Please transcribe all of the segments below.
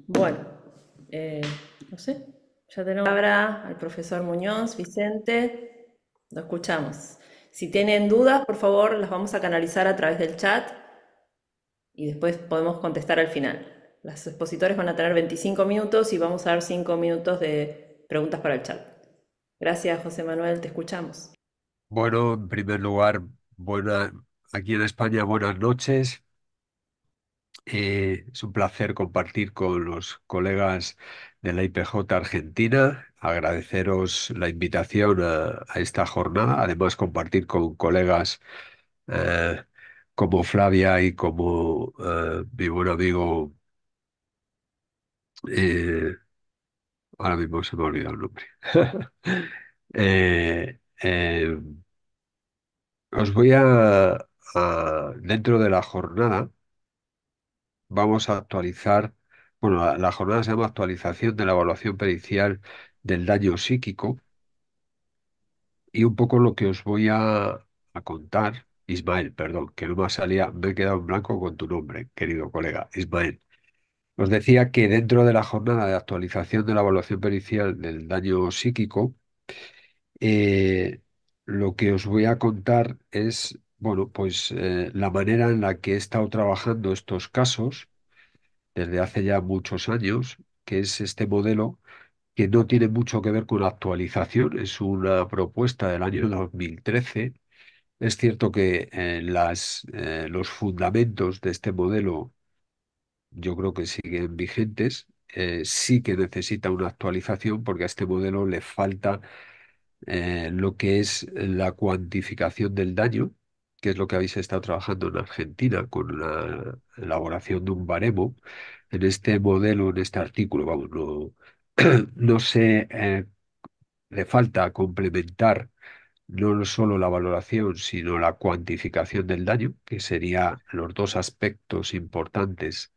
Bueno, eh, no sé, ya tenemos la palabra al profesor Muñoz, Vicente, lo escuchamos. Si tienen dudas, por favor, las vamos a canalizar a través del chat y después podemos contestar al final. Los expositores van a tener 25 minutos y vamos a dar 5 minutos de preguntas para el chat. Gracias, José Manuel, te escuchamos. Bueno, en primer lugar, buena, aquí en España, buenas noches. Es un placer compartir con los colegas de la IPJ Argentina. Agradeceros la invitación a esta jornada. Además, compartir con colegas eh, como Flavia y como mi buen amigo, eh, ahora mismo se me ha olvidado el nombre. Eh, eh, Dentro de la jornada, vamos a actualizar, bueno, la jornada se llama actualización de la evaluación pericial del daño psíquico y un poco lo que os voy a contar, Ismael, perdón, que no me salía, me he quedado en blanco con tu nombre, querido colega, Ismael. Os decía que dentro de la jornada de actualización de la evaluación pericial del daño psíquico, eh, lo que os voy a contar es, bueno, pues la manera en la que he estado trabajando estos casos desde hace ya muchos años, que es este modelo que no tiene mucho que ver con la actualización, es una propuesta del año 2013. Es cierto que los fundamentos de este modelo yo creo que siguen vigentes. Sí que necesita una actualización porque a este modelo le falta lo que es la cuantificación del daño, que es lo que habéis estado trabajando en Argentina con la elaboración de un baremo. En este modelo, en este artículo, vamos, no, no se le falta complementar no solo la valoración, sino la cuantificación del daño, que serían los dos aspectos importantes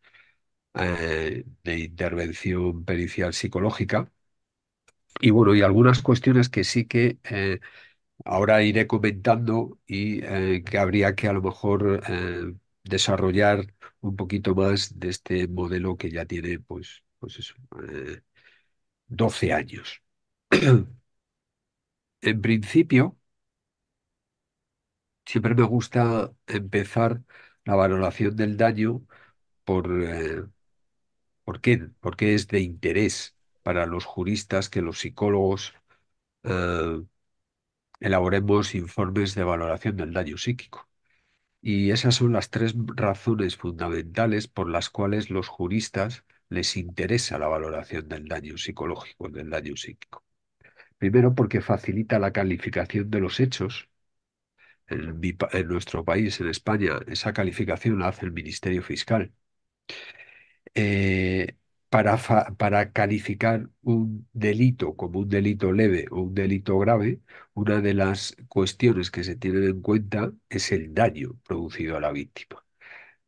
de intervención pericial psicológica. Y bueno, y algunas cuestiones que sí que ahora iré comentando y que habría que a lo mejor desarrollar un poquito más de este modelo que ya tiene, pues eso, 12 años. En principio, siempre me gusta empezar la valoración del daño por, por qué es de interés para los juristas que los psicólogos eh, elaboremos informes de valoración del daño psíquico. Y esas son las tres razones fundamentales por las cuales los juristas les interesa la valoración del daño psicológico, del daño psíquico. Primero, porque facilita la calificación de los hechos. En nuestro país, en España, esa calificación la hace el Ministerio Fiscal. Eh, para calificar un delito como un delito leve o un delito grave, una de las cuestiones que se tienen en cuenta es el daño producido a la víctima.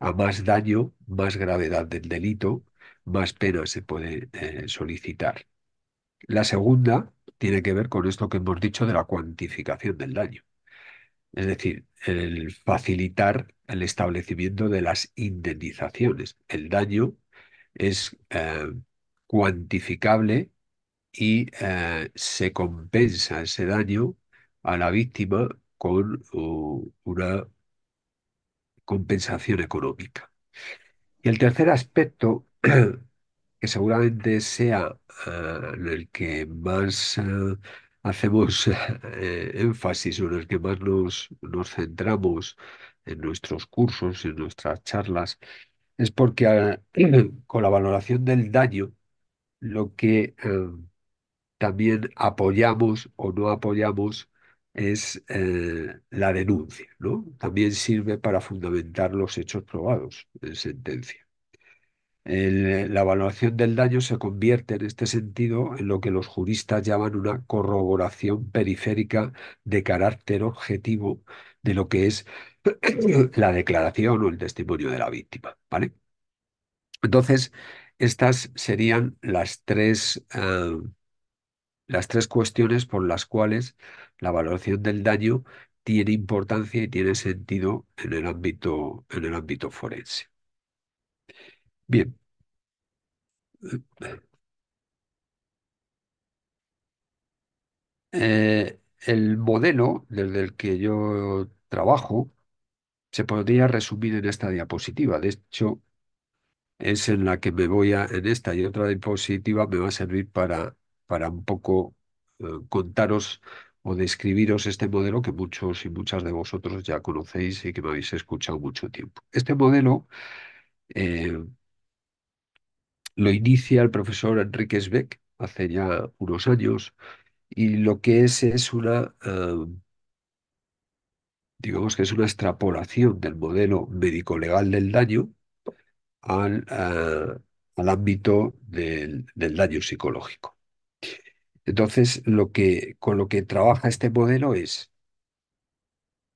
A más daño, más gravedad del delito, más pena se puede solicitar. La segunda tiene que ver con esto que hemos dicho de la cuantificación del daño, es decir, el facilitar el establecimiento de las indemnizaciones. El daño es cuantificable y se compensa ese daño a la víctima con una compensación económica. Y el tercer aspecto, que seguramente sea en el que más hacemos énfasis o en el que más nos centramos en nuestros cursos, en nuestras charlas, es porque con la valoración del daño, lo que también apoyamos o no apoyamos es la denuncia, ¿no? También sirve para fundamentar los hechos probados en sentencia. La evaluación del daño se convierte en este sentido en lo que los juristas llaman una corroboración periférica de carácter objetivo de lo que es la declaración o el testimonio de la víctima, ¿vale? Entonces, estas serían las tres cuestiones por las cuales la valoración del daño tiene importancia y tiene sentido en el ámbito forense. Bien. El modelo desde el que yo trabajo se podría resumir en esta diapositiva. De hecho, es en la que en esta y otra diapositiva me va a servir para un poco contaros o describiros este modelo que muchos y muchas de vosotros ya conocéis y que me habéis escuchado mucho tiempo. Este modelo eh, lo inicia el profesor Enrique Beck hace ya unos años y lo que es una, digamos que es una extrapolación del modelo médico-legal del daño al ámbito del daño psicológico. Entonces, con lo que trabaja este modelo es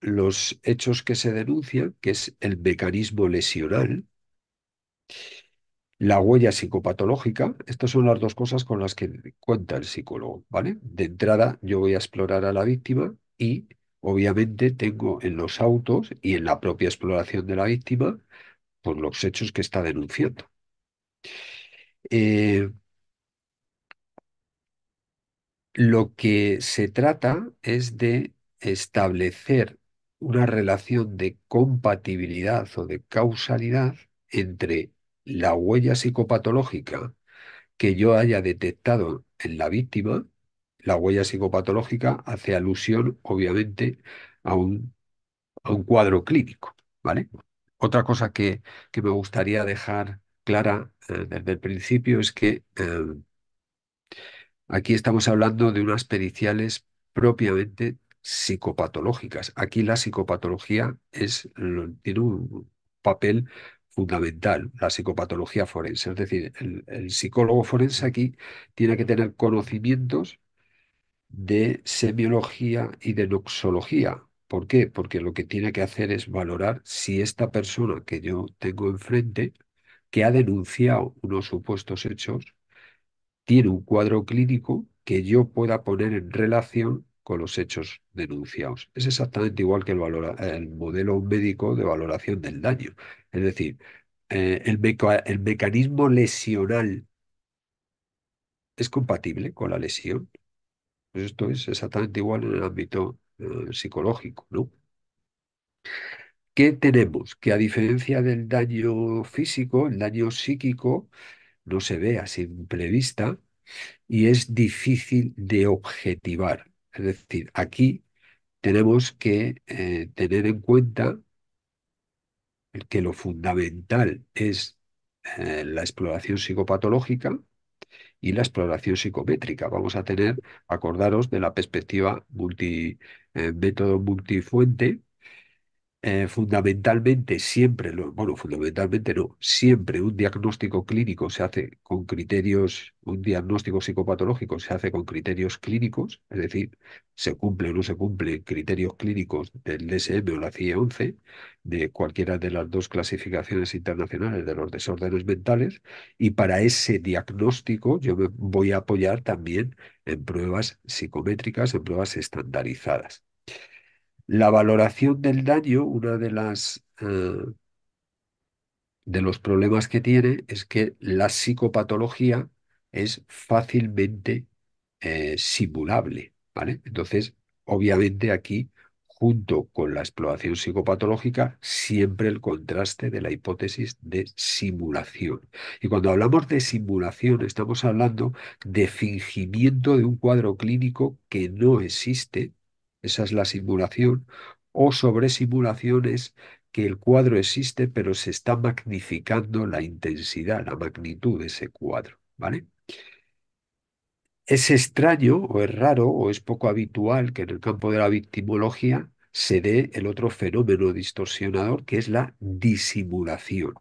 los hechos que se denuncian, que es el mecanismo lesional, la huella psicopatológica. Estas son las dos cosas con las que cuenta el psicólogo, ¿vale? De entrada, yo voy a explorar a la víctima y, obviamente, tengo en los autos y en la propia exploración de la víctima, pues los hechos que está denunciando. Eh, Lo que se trata es de establecer una relación de compatibilidad o de causalidad entre la huella psicopatológica que yo haya detectado en la víctima. La huella psicopatológica hace alusión, obviamente, a a un cuadro clínico, ¿vale? Otra cosa que me gustaría dejar clara desde el principio es que aquí estamos hablando de unas periciales propiamente psicopatológicas. Aquí la psicopatología tiene un papel fundamental, la psicopatología forense. Es decir, el psicólogo forense aquí tiene que tener conocimientos de semiología y de noxología. ¿Por qué? Porque lo que tiene que hacer es valorar si esta persona que yo tengo enfrente, que ha denunciado unos supuestos hechos, tiene un cuadro clínico que yo pueda poner en relación con los hechos denunciados. Es exactamente igual que el modelo médico de valoración del daño. Es decir, el mecanismo lesional es compatible con la lesión. Pues esto es exactamente igual en el ámbito psicológico, ¿no? ¿Qué tenemos? Que a diferencia del daño físico, el daño psíquico no se ve a simple vista y es difícil de objetivar. Es decir, aquí tenemos que tener en cuenta que lo fundamental es la exploración psicopatológica y la exploración psicométrica. Vamos a tener, acordaros de la perspectiva método multifuente. Fundamentalmente siempre, bueno, fundamentalmente no, siempre un diagnóstico clínico se hace con criterios, un diagnóstico psicopatológico se hace con criterios clínicos, es decir, se cumple o no se cumple criterios clínicos del DSM o la CIE-11, de cualquiera de las dos clasificaciones internacionales de los desórdenes mentales, y para ese diagnóstico yo me voy a apoyar también en pruebas psicométricas, en pruebas estandarizadas. La valoración del daño, una de los problemas que tiene es que la psicopatología es fácilmente simulable, ¿vale? Entonces, obviamente aquí, junto con la exploración psicopatológica, siempre el contraste de la hipótesis de simulación. Y cuando hablamos de simulación, estamos hablando de fingimiento de un cuadro clínico que no existe, esa es la simulación, o sobresimulaciones que el cuadro existe, pero se está magnificando la intensidad, la magnitud de ese cuadro, ¿vale? Es extraño o es raro o es poco habitual que en el campo de la victimología se dé el otro fenómeno distorsionador que es la disimulación.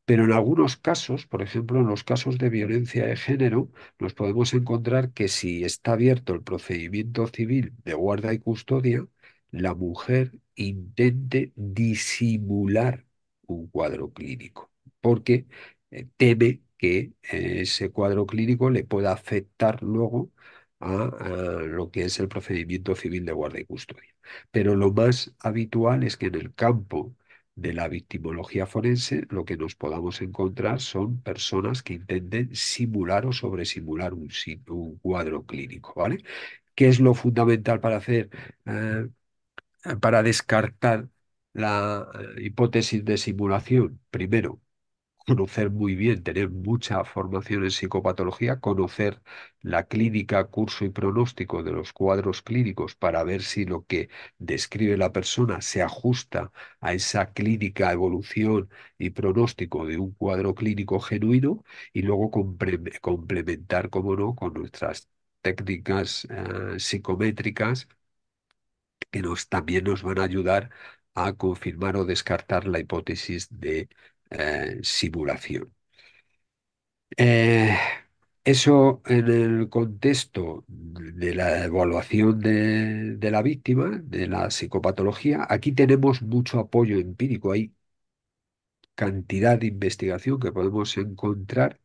Pero en algunos casos, por ejemplo, en los casos de violencia de género, nos podemos encontrar que si está abierto el procedimiento civil de guarda y custodia, la mujer intente disimular un cuadro clínico, porque teme que ese cuadro clínico le pueda afectar luego a lo que es el procedimiento civil de guarda y custodia. Pero lo más habitual es que en el campo de la victimología forense, lo que nos podamos encontrar son personas que intenten simular o sobresimular un cuadro clínico, ¿vale? ¿Qué es lo fundamental para hacer, eh, para descartar la hipótesis de simulación? Primero, conocer muy bien, tener mucha formación en psicopatología, conocer la clínica, curso y pronóstico de los cuadros clínicos para ver si lo que describe la persona se ajusta a esa clínica, evolución y pronóstico de un cuadro clínico genuino y luego complementar, como no, con nuestras técnicas psicométricas que también nos van a ayudar a confirmar o descartar la hipótesis de simulación. Eh, Eso en el contexto de la evaluación de la víctima, de la psicopatología, aquí tenemos mucho apoyo empírico, hay cantidad de investigación que podemos encontrar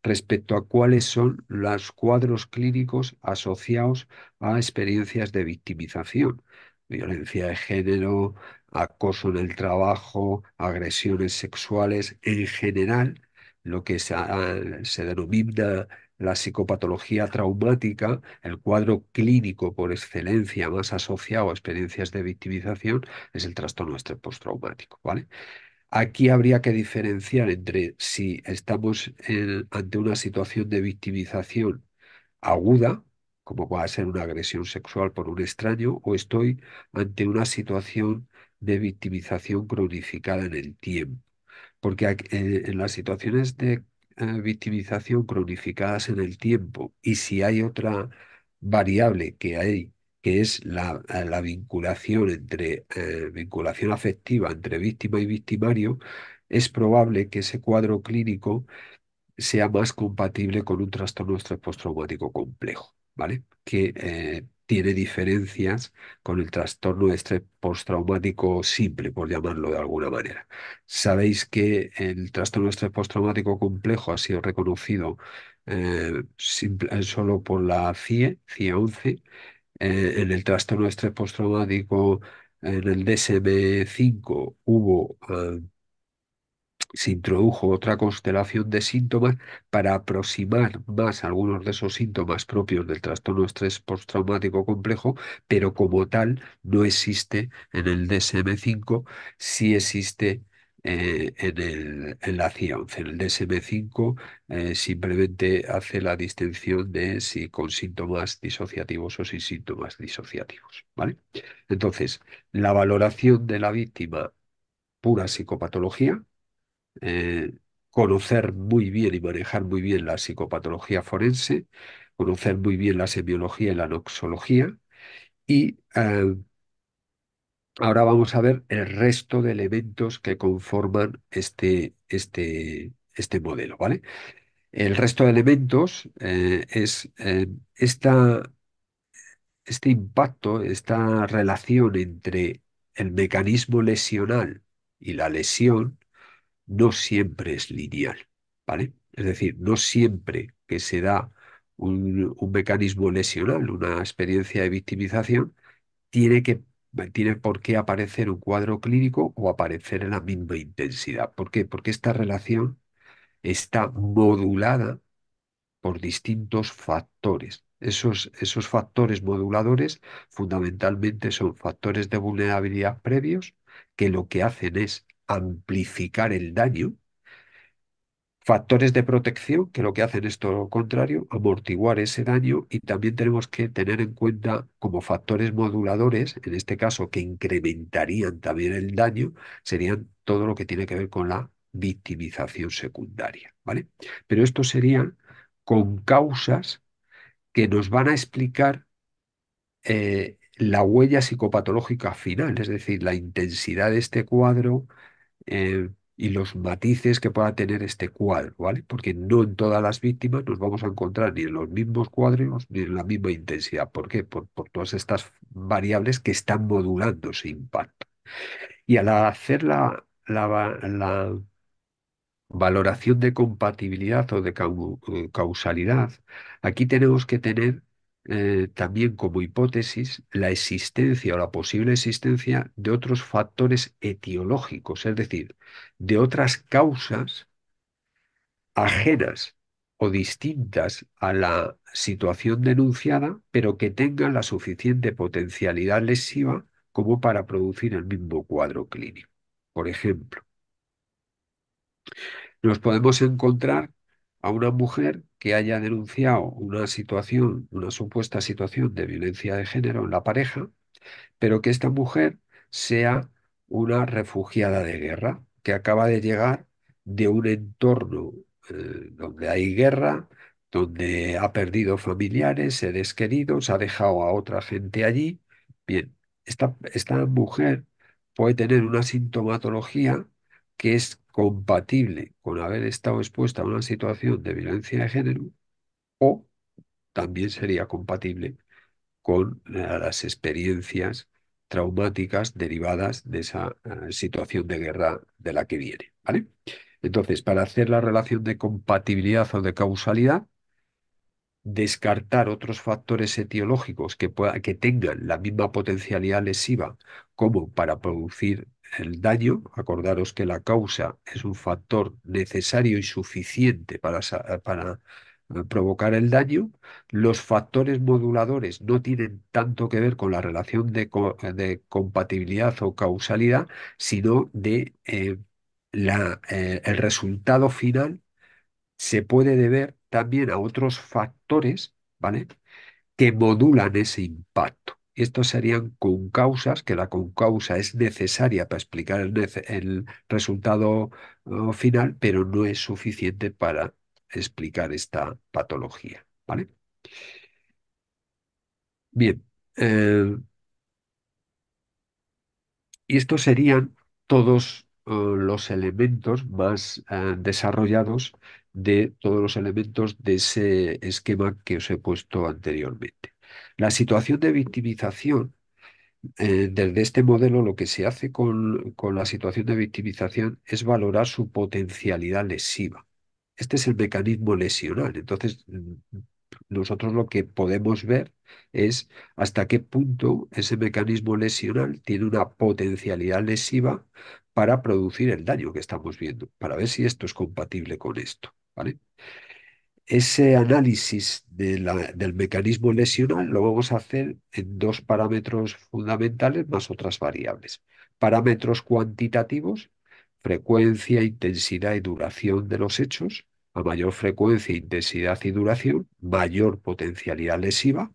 respecto a cuáles son los cuadros clínicos asociados a experiencias de victimización, violencia de género, acoso en el trabajo, agresiones sexuales, en general, lo que se denomina la psicopatología traumática, el cuadro clínico por excelencia más asociado a experiencias de victimización, es el trastorno de estrés postraumático, ¿vale? Aquí habría que diferenciar entre si estamos ante una situación de victimización aguda, como puede ser una agresión sexual por un extraño, o estoy ante una situación de victimización cronificada en el tiempo. Porque en las situaciones de victimización cronificadas en el tiempo, y si hay otra variable que hay, que es la vinculación vinculación afectiva entre víctima y victimario, es probable que ese cuadro clínico sea más compatible con un trastorno de estrés postraumático complejo, ¿vale? Que tiene diferencias con el trastorno de estrés postraumático simple, por llamarlo de alguna manera. Sabéis que el trastorno de estrés postraumático complejo ha sido reconocido solo por la CIE 11. En el trastorno de estrés postraumático, en el DSM-5 se introdujo otra constelación de síntomas para aproximar más algunos de esos síntomas propios del trastorno de estrés postraumático complejo, pero como tal no existe en el DSM-5, sí existe en la CIA-11. En el DSM-5 simplemente hace la distinción de si con síntomas disociativos o sin síntomas disociativos, ¿vale? Entonces, la valoración de la víctima, pura psicopatología, eh, conocer muy bien y manejar muy bien la psicopatología forense, conocer muy bien la semiología y la noxología. Y ahora vamos a ver el resto de elementos que conforman este modelo, ¿vale? El resto de elementos es este impacto, esta relación entre el mecanismo lesional y la lesión no siempre es lineal, ¿vale? Es decir, no siempre que se da un mecanismo lesional, una experiencia de victimización, tiene que, tiene por qué aparecer un cuadro clínico o aparecer en la misma intensidad. ¿Por qué? Porque esta relación está modulada por distintos factores. Esos factores moduladores fundamentalmente son factores de vulnerabilidad previos que lo que hacen es amplificar el daño. Factores de protección que lo que hacen es todo lo contrario, amortiguar ese daño, y también tenemos que tener en cuenta como factores moduladores, en este caso que incrementarían también el daño, serían todo lo que tiene que ver con la victimización secundaria, ¿vale? Pero estos serían con causas que nos van a explicar la huella psicopatológica final, es decir, la intensidad de este cuadro y los matices que pueda tener este cuadro, ¿vale? Porque no en todas las víctimas nos vamos a encontrar ni en los mismos cuadros ni en la misma intensidad. ¿Por qué? Por todas estas variables que están modulando ese impacto. Y al hacer la valoración de compatibilidad o de causalidad, aquí tenemos que tener también como hipótesis la existencia o la posible existencia de otros factores etiológicos, es decir, de otras causas ajenas o distintas a la situación denunciada, pero que tengan la suficiente potencialidad lesiva como para producir el mismo cuadro clínico. Por ejemplo, nos podemos encontrar a una mujer que haya denunciado una situación, una supuesta situación de violencia de género en la pareja, pero que esta mujer sea una refugiada de guerra, que acaba de llegar de un entorno donde hay guerra, donde ha perdido familiares, seres queridos, ha dejado a otra gente allí. Bien, esta mujer puede tener una sintomatología que es compatible con haber estado expuesta a una situación de violencia de género o también sería compatible con las experiencias traumáticas derivadas de esa situación de guerra de la que viene, ¿vale? Entonces, para hacer la relación de compatibilidad o de causalidad, descartar otros factores etiológicos que tengan la misma potencialidad lesiva como para producir el daño. Acordaros que la causa es un factor necesario y suficiente para provocar el daño. Los factores moduladores no tienen tanto que ver con la relación de compatibilidad o causalidad, sino de el resultado final se puede deber también a otros factores, ¿vale? Que modulan ese impacto. Y estos serían concausas, que la concausa es necesaria para explicar el resultado final, pero no es suficiente para explicar esta patología, ¿vale? Bien, y estos serían todos los elementos más desarrollados de todos los elementos de ese esquema que os he puesto anteriormente. La situación de victimización, desde este modelo, lo que se hace con la situación de victimización es valorar su potencialidad lesiva. Este es el mecanismo lesional. Entonces, nosotros lo que podemos ver es hasta qué punto ese mecanismo lesional tiene una potencialidad lesiva para producir el daño que estamos viendo, para ver si esto es compatible con esto, ¿vale? Ese análisis del mecanismo lesional lo vamos a hacer en dos parámetros fundamentales más otras variables. Parámetros cuantitativos, frecuencia, intensidad y duración de los hechos. A mayor frecuencia, intensidad y duración, mayor potencialidad lesiva.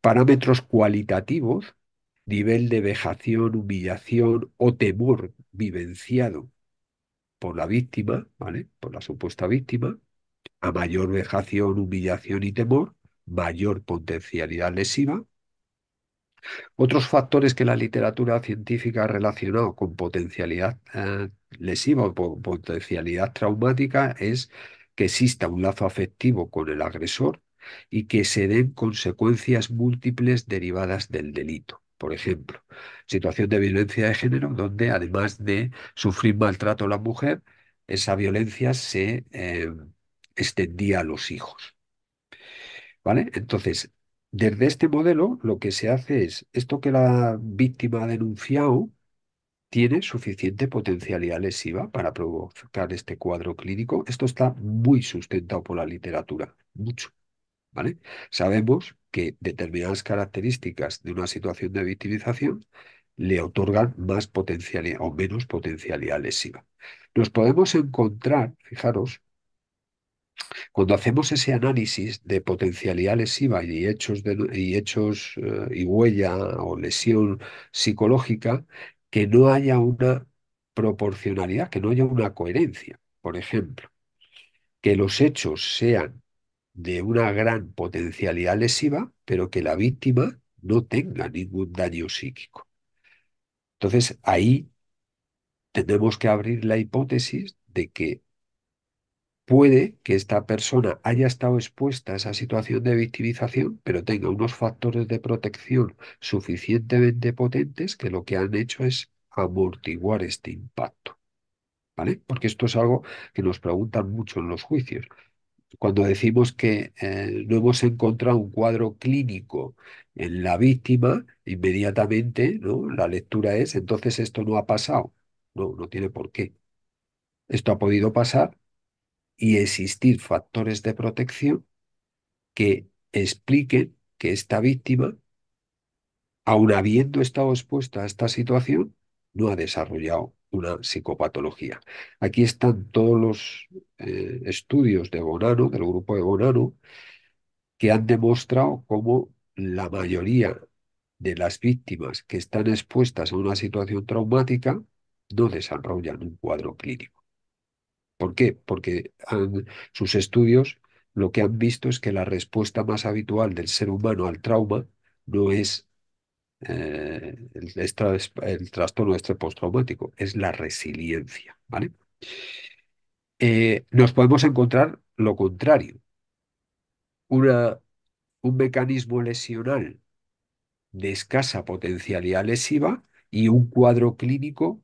Parámetros cualitativos, nivel de vejación, humillación o temor vivenciado por la víctima, ¿vale? Por la supuesta víctima. A mayor vejación, humillación y temor, mayor potencialidad lesiva. Otros factores que la literatura científica ha relacionado con potencialidad lesiva o potencialidad traumática es que exista un lazo afectivo con el agresor y que se den consecuencias múltiples derivadas del delito. Por ejemplo, situación de violencia de género donde además de sufrir maltrato a la mujer, esa violencia se extendía a los hijos. ¿Vale? Entonces, desde este modelo, lo que se hace es, esto que la víctima ha denunciado tiene suficiente potencialidad lesiva para provocar este cuadro clínico. Esto está muy sustentado por la literatura, mucho, ¿vale? Sabemos que determinadas características de una situación de victimización le otorgan más potencialidad o menos potencialidad lesiva. Nos podemos encontrar, fijaros, cuando hacemos ese análisis de potencialidad lesiva y huella o lesión psicológica, que no haya una proporcionalidad, que no haya una coherencia. Por ejemplo, que los hechos sean de una gran potencialidad lesiva, pero que la víctima no tenga ningún daño psíquico. Entonces, ahí tenemos que abrir la hipótesis de que puede que esta persona haya estado expuesta a esa situación de victimización, pero tenga unos factores de protección suficientemente potentes que lo que han hecho es amortiguar este impacto, ¿vale? Porque esto es algo que nos preguntan mucho en los juicios. cuando decimos que no hemos encontrado un cuadro clínico en la víctima, inmediatamente, ¿no? La lectura es, entonces esto no ha pasado. No, no tiene por qué. Esto ha podido pasar y existir factores de protección que expliquen que esta víctima, aun habiendo estado expuesta a esta situación, no ha desarrollado una psicopatología. Aquí están todos los estudios de Bonanno, del grupo de Bonanno, que han demostrado cómo la mayoría de las víctimas que están expuestas a una situación traumática no desarrollan un cuadro clínico. ¿Por qué? Porque sus estudios lo que han visto es que la respuesta más habitual del ser humano al trauma no es el trastorno de estrés postraumático, es la resiliencia, ¿vale? Nos podemos encontrar lo contrario, una, un mecanismo lesional de escasa potencialidad lesiva y un cuadro clínico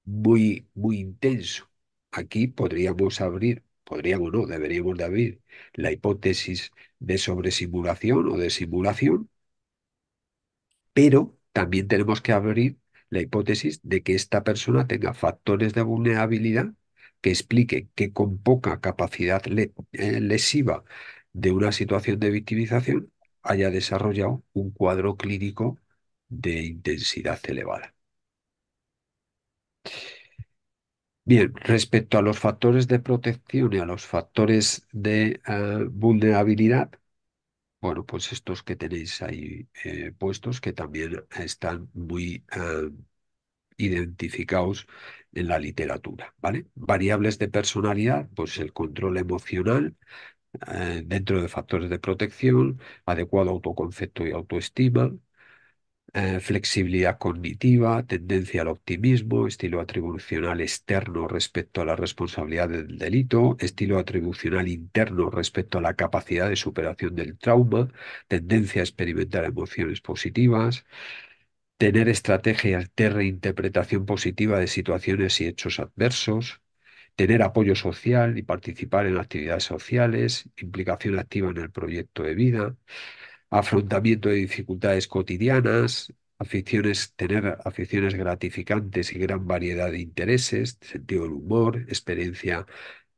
muy, muy intenso. Aquí podríamos no, deberíamos de abrir la hipótesis de sobresimulación o de simulación, pero también tenemos que abrir la hipótesis de que esta persona tenga factores de vulnerabilidad que expliquen que con poca capacidad lesiva de una situación de victimización haya desarrollado un cuadro clínico de intensidad elevada. Bien, respecto a los factores de protección y a los factores de vulnerabilidad, bueno, pues estos que tenéis ahí puestos, que también están muy identificados en la literatura, ¿vale? Variables de personalidad, pues el control emocional dentro de factores de protección, adecuado autoconcepto y autoestima, flexibilidad cognitiva, tendencia al optimismo, estilo atribucional externo respecto a la responsabilidad del delito, estilo atribucional interno respecto a la capacidad de superación del trauma, tendencia a experimentar emociones positivas, tener estrategias de reinterpretación positiva de situaciones y hechos adversos, tener apoyo social y participar en actividades sociales, implicación activa en el proyecto de vida, afrontamiento de dificultades cotidianas, tener aficiones gratificantes y gran variedad de intereses, sentido del humor, experiencia,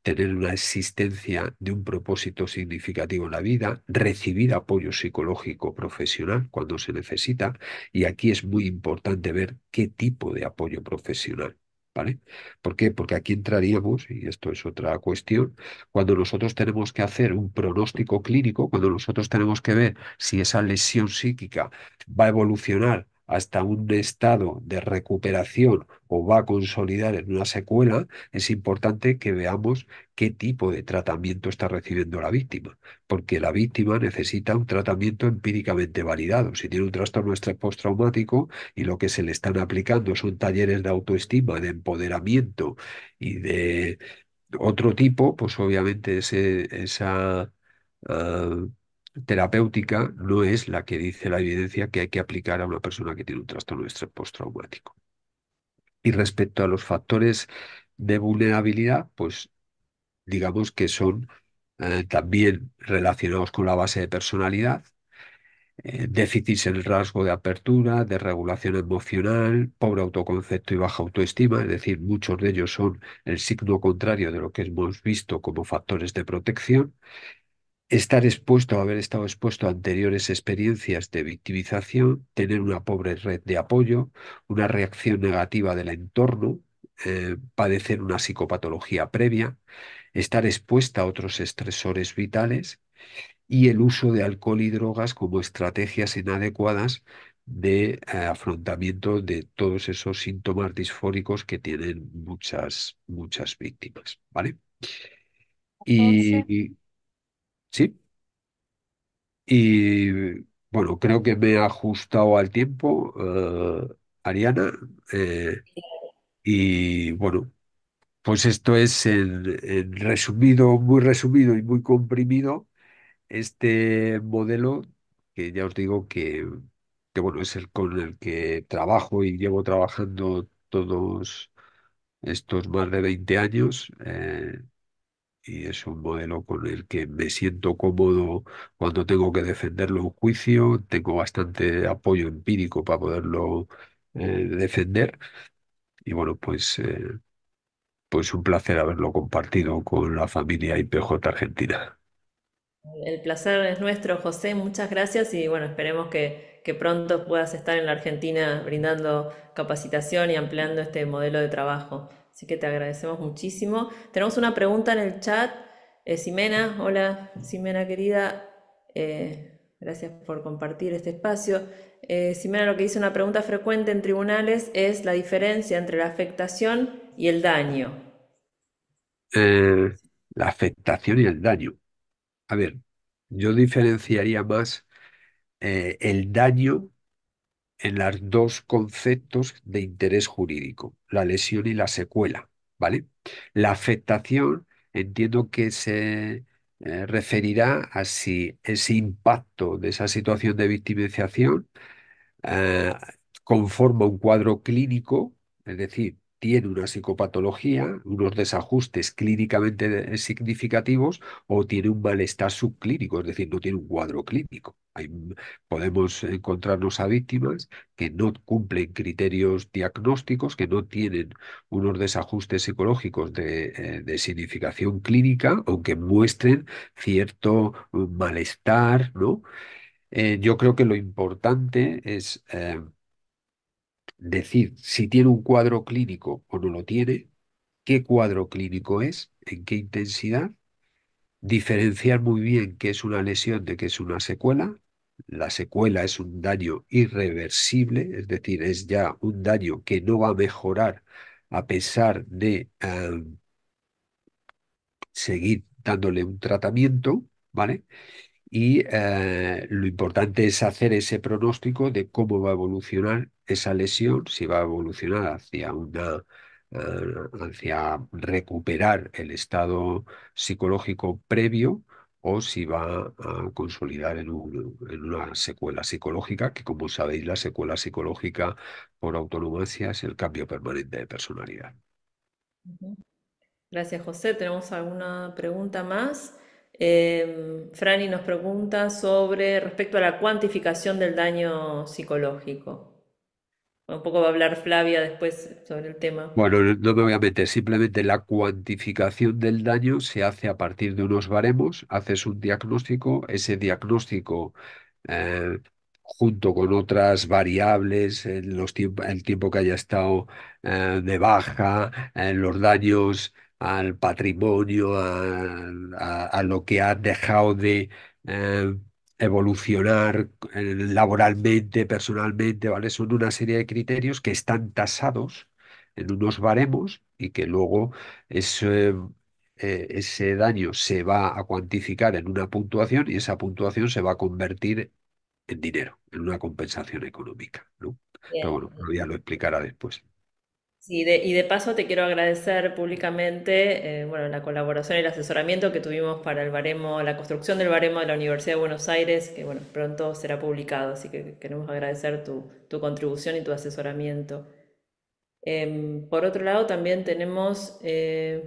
tener una existencia de un propósito significativo en la vida, recibir apoyo psicológico profesional cuando se necesita, y aquí es muy importante ver qué tipo de apoyo profesional. ¿Vale? ¿Por qué? Porque aquí entraríamos, y esto es otra cuestión, cuando nosotros tenemos que hacer un pronóstico clínico, cuando nosotros tenemos que ver si esa lesión psíquica va a evolucionar hasta un estado de recuperación o va a consolidar en una secuela, es importante que veamos qué tipo de tratamiento está recibiendo la víctima, porque la víctima necesita un tratamiento empíricamente validado. Si tiene un trastorno de estrés postraumático y lo que se le están aplicando son talleres de autoestima, de empoderamiento y de otro tipo, pues obviamente esa ah, terapéutica no es la que dice la evidencia que hay que aplicar a una persona que tiene un trastorno de estrés postraumático. Y respecto a los factores de vulnerabilidad, pues digamos que son también relacionados con la base de personalidad, déficits en el rasgo de apertura, de regulación emocional, pobre autoconcepto y baja autoestima, es decir, muchos de ellos son el signo contrario de lo que hemos visto como factores de protección. Estar expuesto, haber estado expuesto a anteriores experiencias de victimización, tener una pobre red de apoyo, una reacción negativa del entorno, padecer una psicopatología previa, estar expuesta a otros estresores vitales y el uso de alcohol y drogas como estrategias inadecuadas de afrontamiento de todos esos síntomas disfóricos que tienen muchas, muchas víctimas, ¿vale? Entonces, Y sí, y bueno, creo que me he ajustado al tiempo, Ariana, eh, y bueno, pues esto es en resumido, muy resumido y muy comprimido este modelo que ya os digo que bueno, es el con el que trabajo y llevo trabajando todos estos más de 20 años. y es un modelo con el que me siento cómodo cuando tengo que defenderlo en juicio, tengo bastante apoyo empírico para poderlo defender y bueno, pues un placer haberlo compartido con la familia IPJ Argentina. El placer es nuestro, José. Muchas gracias y bueno, esperemos que pronto puedas estar en la Argentina brindando capacitación y ampliando este modelo de trabajo. Así que te agradecemos muchísimo. Tenemos una pregunta en el chat. Ximena, hola, Ximena querida. Gracias por compartir este espacio. Ximena lo que dice una pregunta frecuente en tribunales es la diferencia entre la afectación y el daño. Eh, la afectación y el daño. A ver, yo diferenciaría más el daño en los dos conceptos de interés jurídico, la lesión y la secuela, ¿vale? La afectación entiendo que se referirá a si ese impacto de esa situación de victimización eh, conforma un cuadro clínico, es decir, tiene una psicopatología, unos desajustes clínicamente significativos o tiene un malestar subclínico, es decir, no tiene un cuadro clínico. Podemos encontrarnos a víctimas que no cumplen criterios diagnósticos, que no tienen unos desajustes psicológicos de significación clínica, aunque muestren cierto malestar, ¿no? Yo creo que lo importante es decir si tiene un cuadro clínico o no lo tiene, qué cuadro clínico es, en qué intensidad, diferenciar muy bien qué es una lesión de qué es una secuela. La secuela es un daño irreversible, es decir, es ya un daño que no va a mejorar a pesar de seguir dándole un tratamiento, ¿vale? Y lo importante es hacer ese pronóstico de cómo va a evolucionar esa lesión, si va a evolucionar hacia recuperar el estado psicológico previo o si va a consolidar en una secuela psicológica, que como sabéis, la secuela psicológica por autonomía es el cambio permanente de personalidad. Gracias, José. ¿Tenemos alguna pregunta más? Franny nos pregunta sobre respecto a la cuantificación del daño psicológico. Un poco va a hablar Flavia después sobre el tema. Bueno, no me voy a meter, simplemente la cuantificación del daño se hace a partir de unos baremos, haces un diagnóstico, ese diagnóstico eh, junto con otras variables, el tiempo que haya estado de baja, los daños al patrimonio, a lo que ha dejado de eh, evolucionar laboralmente, personalmente, ¿vale? Son una serie de criterios que están tasados en unos baremos y que luego ese daño se va a cuantificar en una puntuación y esa puntuación se va a convertir en dinero, en una compensación económica, ¿no? Pero Bien. bueno, ya lo explicará después. Sí, y de paso te quiero agradecer públicamente, bueno, la colaboración y el asesoramiento que tuvimos para el baremo, la construcción del baremo de la Universidad de Buenos Aires, que bueno, pronto será publicado, así que queremos agradecer tu contribución y tu asesoramiento. Por otro lado, también tenemos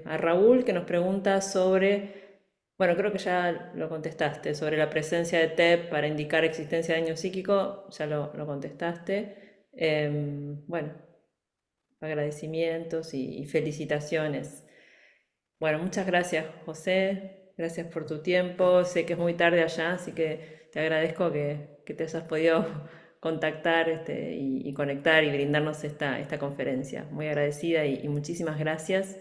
a Raúl que nos pregunta sobre, bueno, creo que ya lo contestaste, sobre la presencia de TEP para indicar existencia de daño psíquico, ya lo contestaste. Bueno, agradecimientos y felicitaciones. Bueno, muchas gracias, José. Gracias por tu tiempo. Sé que es muy tarde allá, así que te agradezco que te hayas podido contactar y conectar y brindarnos esta conferencia. Muy agradecida y muchísimas gracias.